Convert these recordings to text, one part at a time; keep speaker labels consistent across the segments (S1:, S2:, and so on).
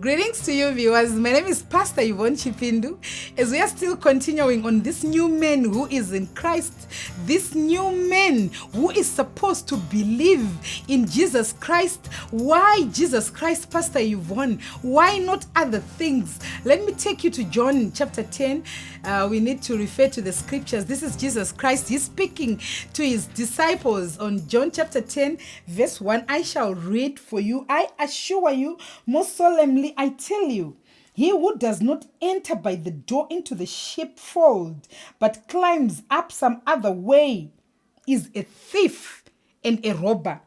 S1: Greetings to you viewers. My name is Pastor Yvonne Chipindu. As we are still continuing on this new man who is in Christ, this new man who is supposed to believe in Jesus Christ. Why Jesus Christ, Pastor Yvonne? Why not other things? Let me take you to John chapter 10. We need to refer to the scriptures. This is Jesus Christ. He's speaking to his disciples on John chapter 10, verse 1. I shall read for you. I assure you, most solemnly, I tell you, he who does not enter by the door into the sheepfold, but climbs up some other way, is a thief and a robber.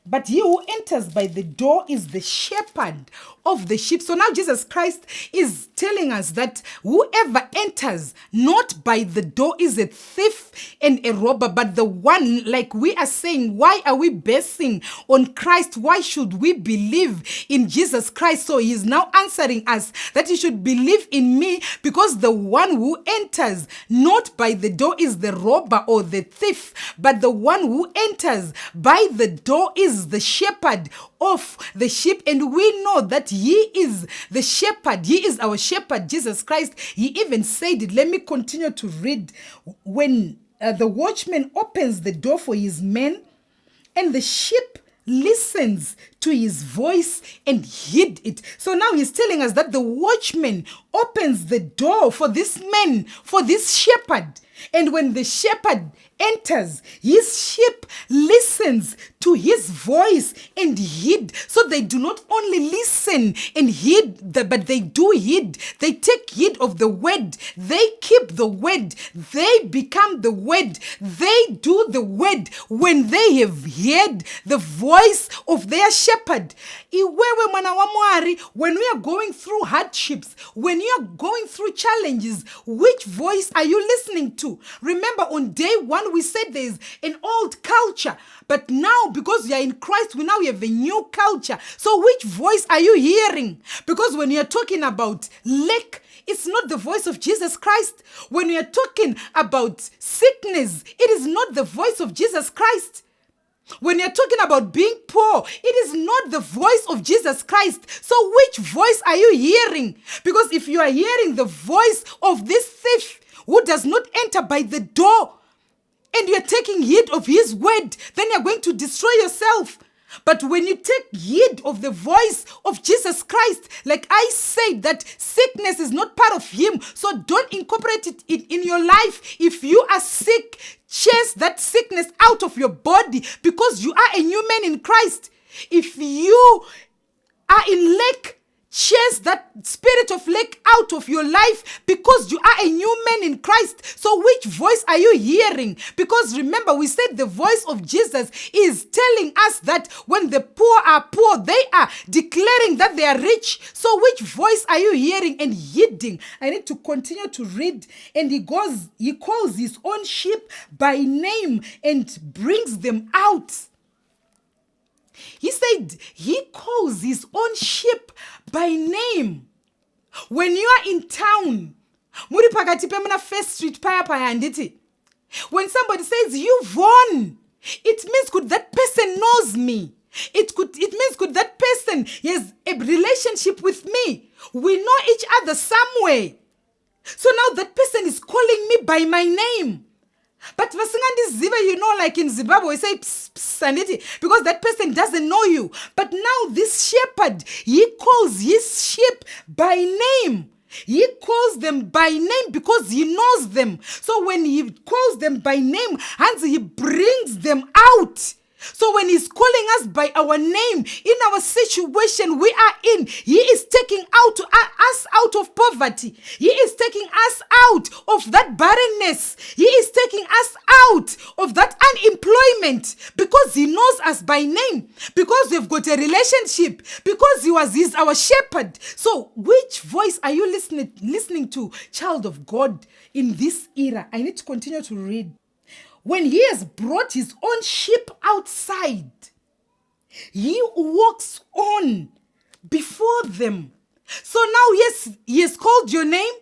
S1: But he who enters by the door is the shepherd of the sheep. So now Jesus Christ is telling us that whoever enters not by the door is a thief and a robber. But the one, like we are saying, why are we basing on Christ? Why should we believe in Jesus Christ? So he is now answering us that you should believe in me, because the one who enters not by the door is the robber or the thief, but the one who enters by the door is the shepherd of the sheep. And we know that he is the shepherd. He is our shepherd, Jesus Christ. He even said it. Let me continue to read. When the watchman opens the door for his men, and the sheep listens to his voice and heed it. So now he's telling us that the watchman opens the door for this man, for this shepherd. And when the shepherd enters, his sheep listens to his voice and heed. So they do not only listen and heed, but they do heed. They take heed of the word. They keep the word. They become the word. They do the word when they have heard the voice of their shepherd. Iwewe mwana wa Mwari, when we are going through hardships, when you are going through challenges, which voice are you listening to? Remember, on day one, we said there is an old culture, but now because we are in Christ, we now have a new culture. So which voice are you hearing? Because when you're talking about lack, it's not the voice of Jesus Christ. When you're talking about sickness, it is not the voice of Jesus Christ. When you're talking about being poor, it is not the voice of Jesus Christ. So which voice are you hearing? Because if you are hearing the voice of this thief who does not enter by the door, and you're taking heed of his word, then you're going to destroy yourself. But when you take heed of the voice of Jesus Christ, like I said, that sickness is not part of him, so don't incorporate it in your life. If you are sick, chase that sickness out of your body, because you are a new man in Christ. If you are in lack, chase that spirit of lack out of your life, because you are a new man in Christ. So which voice are you hearing? Because remember, we said the voice of Jesus is telling us that when the poor are poor, they are declaring that they are rich. So which voice are you hearing and heeding? I need to continue to read. And he calls his own sheep by name and brings them out. He said he calls his own sheep by name. When you are in town, muri pakati pemuna First Street paya anditi. When somebody says you've won, it means could that person knows me. It means could that person has a relationship with me. We know each other somewhere. So now that person is calling me by my name. But vasingandiziva, like in Zimbabwe, we say pss, pss, because that person doesn't know you. But now this shepherd, he calls his sheep by name. He calls them by name because he knows them. So when he calls them by name, and he brings them out. So when he's calling us by our name in our situation we are in, he is taking us out of poverty. He is taking us out of that barrenness. He is taking us out of that unemployment, because he knows us by name, because we've got a relationship, because he's our shepherd. So which voice are you listening to, child of God, in this era? I need to continue to read. When he has brought his own sheep outside, he walks on before them. So now, yes, he has called your name.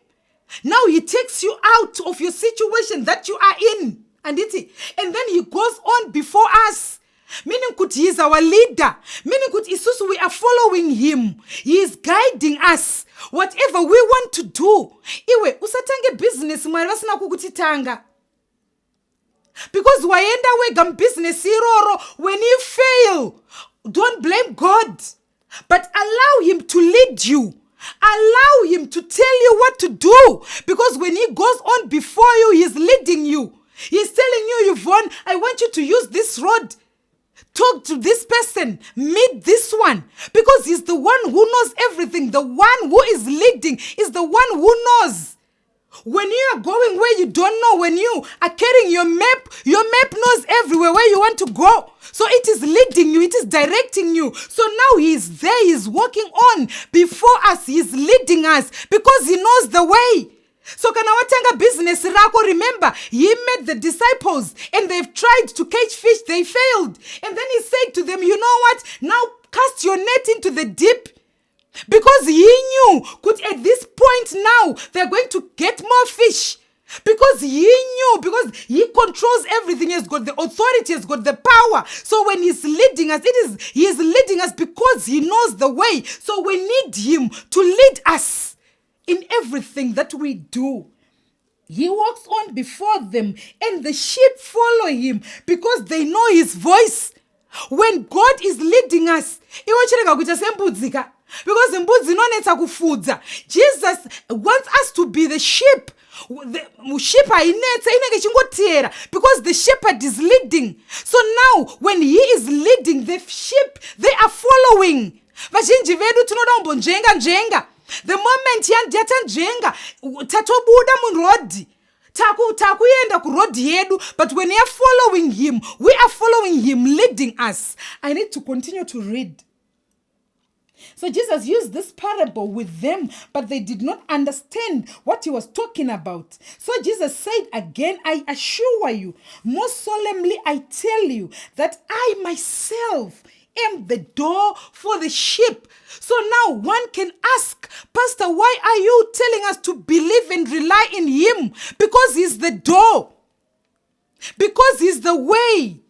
S1: Now he takes you out of your situation that you are in. And then he goes on before us. Meaning kuti he is our leader. Meaning kuti isusu we are following him. He is guiding us. Whatever we want to do. Iwe, usatange business mwari vasina kukutitanga. Because waenda wega business iroro, when you fail, don't blame God. But allow him to lead you. Allow him to tell you what to do. Because when he goes on before you, he's leading you. He's telling you, Yvonne, I want you to use this road. Talk to this person. Meet this one. Because he's the one who knows everything. The one who is leading is the one who knows. When you are going where you don't know, when you are carrying your map knows everywhere where you want to go. So it is leading you, it is directing you. So now he is there, he is walking on before us, he is leading us because he knows the way. So kana watanga business rako, remember, he met the disciples and they've tried to catch fish, they failed. And then he said to them, you know what? Now cast your net into the deep. Because he knew, could at this point now, they're going to get more fish. Because he knew, because he controls everything, he has got the authority, he has got the power. So when he's leading us, he is leading us because he knows the way. So we need him to lead us in everything that we do. He walks on before them and the sheep follow him because they know his voice. When God is leading us, because Jesus wants us to be the sheep. The sheep are because the shepherd is leading. So now when he is leading, the sheep, they are following. The moment yandiyata njenga tatobuda munrodi takuyenda kurodi yedu, but when we are following him, we are following him leading us. I need to continue to read. So Jesus used this parable with them, but they did not understand what he was talking about. So Jesus said again, I assure you, most solemnly I tell you that I myself am the door for the sheep. So now one can ask, Pastor, why are you telling us to believe and rely in him? Because he's the door. Because he's the way.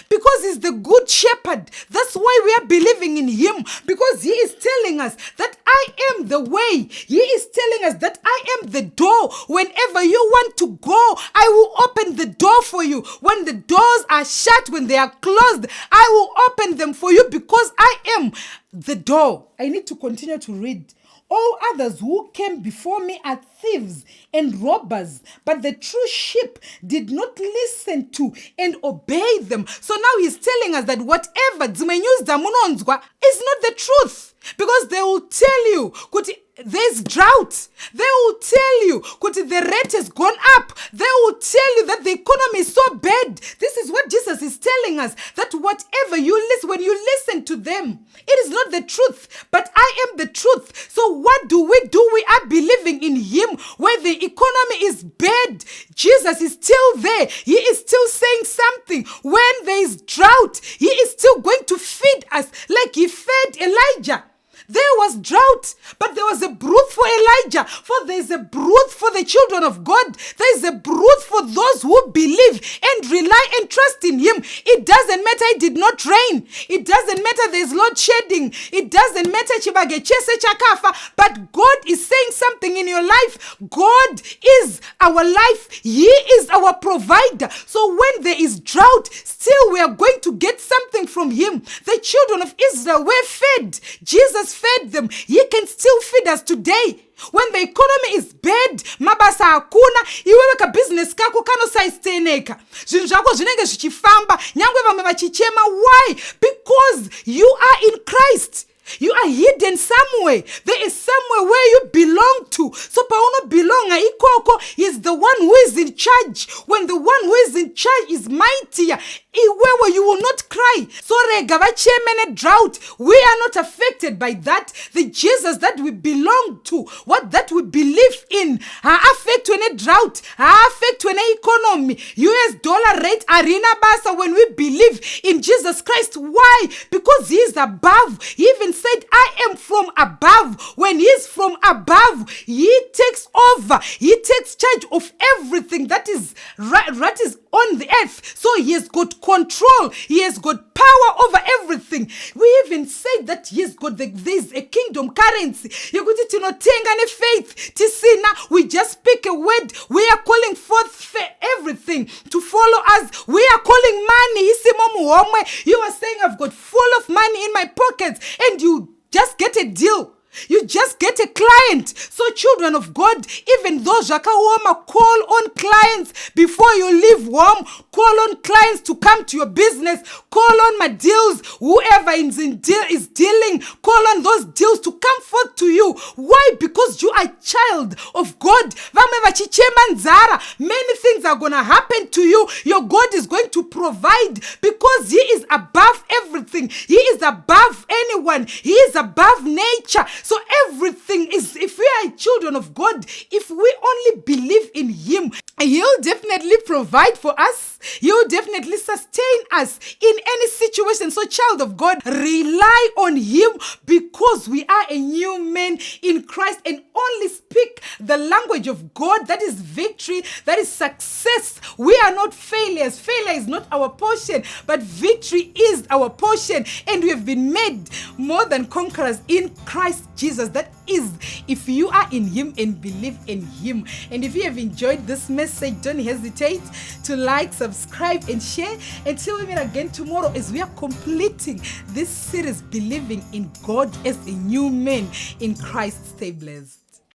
S1: Because he's the good shepherd. That's why we are believing in him. Because he is telling us that I am the way. He is telling us that I am the door. Whenever you want to go, I will open the door for you. When the doors are shut, when they are closed, I will open them for you because I am the door. I need to continue to read. All others who came before me are thieves and robbers, but the true sheep did not listen to and obey them. So now he's telling us that whatever is not the truth. Because they will tell you, there's drought. They will tell you, the rate has gone up. They will tell you that the economy is so bad. This is what Jesus is telling us, that whatever you listen, when you listen to them, it is not the truth, but I am the truth. So what do? We are believing in him where the economy is bad. Jesus is still there. He is still saying something. When there is drought, he is still going to feed us like he fed Elijah. There was drought, but there was a broth for Elijah. For there is a broth for the children of God. There is a broth for those who believe and rely and trust in him. It doesn't matter it did not rain. It doesn't matter there is load shedding. It doesn't matter chibage chese chakafa. But God is saying something in your life. God is our life. He is our provider. So when there is drought, still we are going to get something from him. The children of Israel were fed. Jesus fed them. He can still feed us today. When the economy is bad, mabasa hakuna, iwewe ka business kako kano saisteneka. Zvinhu zvako zvinenge zvichifamba, nyangwe vamwe vachichema. Why? Because you are in Christ. You are hidden somewhere. There is somewhere where you belong to. So pauno belonga ikoko is the one who is in charge. When the one who is in charge is mightier, where you will not cry. So regavachemene drought, we are not affected by that. The Jesus that we belong to, what that we believe in, affect when a drought, affect when a economy, US dollar rate, arena basa, when we believe in Jesus Christ. Why? Because he is above. He even said, I am from above. When he is from above, he takes over. He takes charge of everything that is right is on the earth. So he has got control. He has got power over everything. We even said that he has got there's a kingdom currency. Yokuti tinotenga ne faith. Tisina, we just speak a word. We are calling forth everything to follow us. We are calling money. You are saying, I've got full of money in my pockets, and you just get a deal. You just get a client. So children of God, even those Jakawoma, call on clients before you leave home. Call on clients to come to your business. Call on my deals. Whoever is dealing, call on those deals to come forth to you. Why? Because you are a child of God. Many things are going to happen to you. Your God is going to provide because he is above everything. He is above anyone. He is above nature. So everything is, if we are children of God, if we only believe in him, he'll definitely provide for us. He'll definitely sustain us in any situation. So child of God, rely on him because we are a new man in Christ, and only speak the language of God. That is victory. That is success. We are not failures. Failure is not our portion, but victory is our portion. And we have been made more than conquerors in Christ Jesus. That is, if you are in him and believe in him. And if you have enjoyed this message, don't hesitate to like, subscribe, and share. Until we meet again tomorrow, as we are completing this series, believing in God as a new man in Christ. Stay blessed.